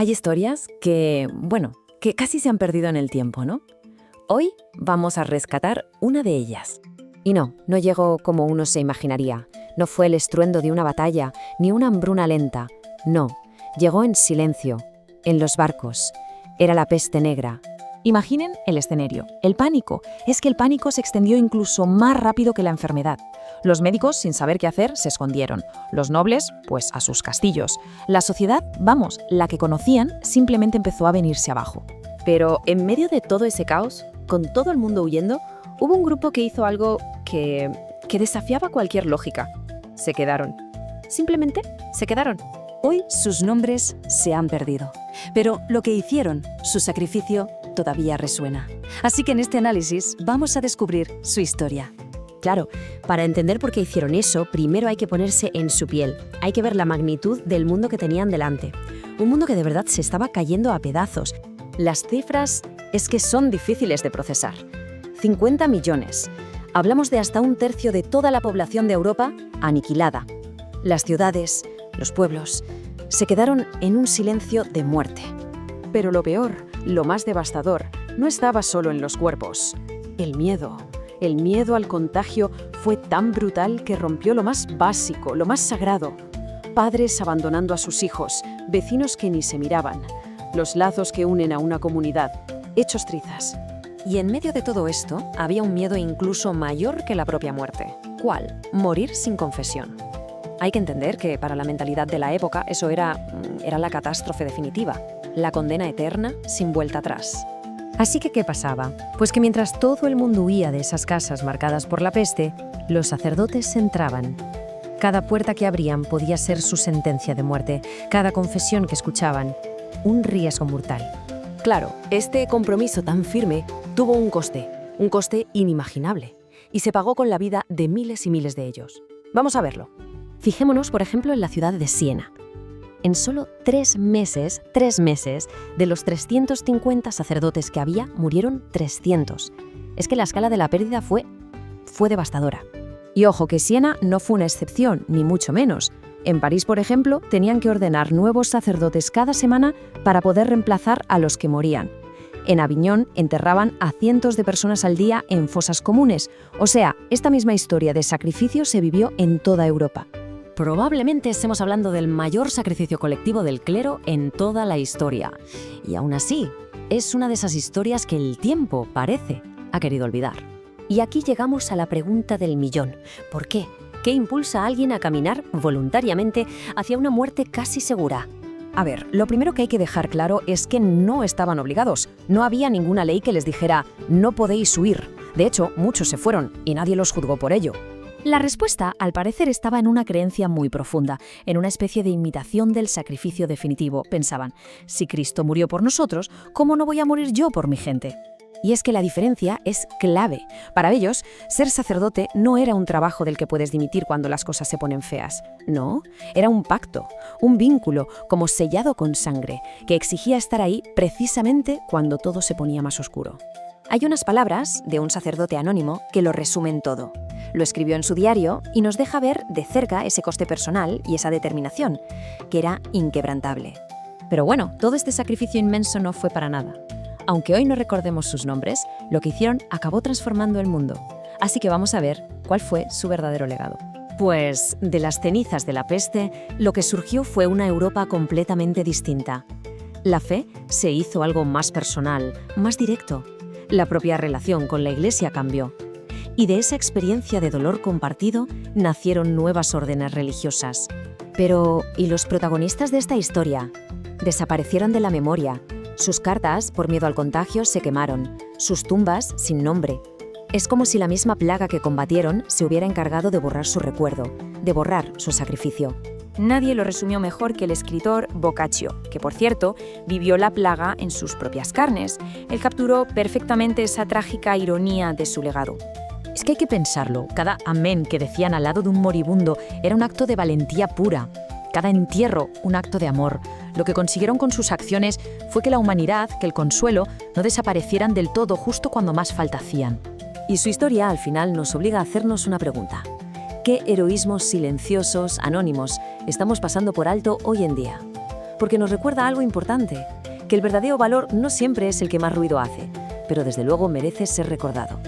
Hay historias que casi se han perdido en el tiempo, ¿no? Hoy vamos a rescatar una de ellas. Y no llegó como uno se imaginaría. No fue el estruendo de una batalla, ni una hambruna lenta. No, llegó en silencio, en los barcos. Era la peste negra. Imaginen el escenario. El pánico. Es que el pánico se extendió incluso más rápido que la enfermedad. Los médicos, sin saber qué hacer, se escondieron. Los nobles, pues a sus castillos. La sociedad, la que conocían, simplemente empezó a venirse abajo. Pero en medio de todo ese caos, con todo el mundo huyendo, hubo un grupo que hizo algo que desafiaba cualquier lógica. Se quedaron. Simplemente se quedaron. Hoy sus nombres se han perdido, pero lo que hicieron, su sacrificio, todavía resuena. Así que en este análisis vamos a descubrir su historia. Claro, para entender por qué hicieron eso, primero hay que ponerse en su piel. Hay que ver la magnitud del mundo que tenían delante. Un mundo que de verdad se estaba cayendo a pedazos. Las cifras es que son difíciles de procesar. 50 millones. Hablamos de hasta un tercio de toda la población de Europa aniquilada. Las ciudades, los pueblos, se quedaron en un silencio de muerte. Pero lo peor, lo más devastador, no estaba solo en los cuerpos. El miedo al contagio fue tan brutal que rompió lo más básico, lo más sagrado. Padres abandonando a sus hijos, vecinos que ni se miraban, los lazos que unen a una comunidad, hechos trizas. Y en medio de todo esto, había un miedo incluso mayor que la propia muerte. ¿Cuál? Morir sin confesión. Hay que entender que para la mentalidad de la época eso era la catástrofe definitiva, la condena eterna sin vuelta atrás. Así que, ¿qué pasaba? Pues que mientras todo el mundo huía de esas casas marcadas por la peste, los sacerdotes entraban. Cada puerta que abrían podía ser su sentencia de muerte, cada confesión que escuchaban, un riesgo mortal. Claro, este compromiso tan firme tuvo un coste inimaginable, y se pagó con la vida de miles y miles de ellos. Vamos a verlo. Fijémonos, por ejemplo, en la ciudad de Siena. En solo 3 meses, de los 350 sacerdotes que había, murieron 300. Es que la escala de la pérdida fue devastadora. Y ojo que Siena no fue una excepción, ni mucho menos. En París, por ejemplo, tenían que ordenar nuevos sacerdotes cada semana para poder reemplazar a los que morían. En Aviñón enterraban a cientos de personas al día en fosas comunes. O sea, esta misma historia de sacrificio se vivió en toda Europa. Probablemente estemos hablando del mayor sacrificio colectivo del clero en toda la historia. Y aún así, es una de esas historias que el tiempo, parece, ha querido olvidar. Y aquí llegamos a la pregunta del millón. ¿Por qué? ¿Qué impulsa a alguien a caminar voluntariamente hacia una muerte casi segura? A ver, lo primero que hay que dejar claro es que no estaban obligados. No había ninguna ley que les dijera, no podéis huir. De hecho, muchos se fueron y nadie los juzgó por ello. La respuesta, al parecer, estaba en una creencia muy profunda, en una especie de imitación del sacrificio definitivo. Pensaban, si Cristo murió por nosotros, ¿cómo no voy a morir yo por mi gente? Y es que la diferencia es clave. Para ellos, ser sacerdote no era un trabajo del que puedes dimitir cuando las cosas se ponen feas. No, era un pacto, un vínculo, como sellado con sangre, que exigía estar ahí precisamente cuando todo se ponía más oscuro. Hay unas palabras de un sacerdote anónimo que lo resumen todo. Lo escribió en su diario y nos deja ver de cerca ese coste personal y esa determinación, que era inquebrantable. Pero bueno, todo este sacrificio inmenso no fue para nada. Aunque hoy no recordemos sus nombres, lo que hicieron acabó transformando el mundo. Así que vamos a ver cuál fue su verdadero legado. Pues de las cenizas de la peste, lo que surgió fue una Europa completamente distinta. La fe se hizo algo más personal, más directo. La propia relación con la Iglesia cambió. Y de esa experiencia de dolor compartido nacieron nuevas órdenes religiosas. Pero, ¿y los protagonistas de esta historia? Desaparecieron de la memoria. Sus cartas, por miedo al contagio, se quemaron. Sus tumbas, sin nombre. Es como si la misma plaga que combatieron se hubiera encargado de borrar su recuerdo, de borrar su sacrificio. Nadie lo resumió mejor que el escritor Boccaccio, que por cierto, vivió la plaga en sus propias carnes. Él capturó perfectamente esa trágica ironía de su legado. Es que hay que pensarlo. Cada amén que decían al lado de un moribundo era un acto de valentía pura. Cada entierro, un acto de amor. Lo que consiguieron con sus acciones fue que la humanidad, que el consuelo, no desaparecieran del todo justo cuando más falta hacían. Y su historia, al final, nos obliga a hacernos una pregunta. ¿Qué heroísmos silenciosos, anónimos, estamos pasando por alto hoy en día? porque nos recuerda algo importante, que el verdadero valor no siempre es el que más ruido hace, pero desde luego merece ser recordado.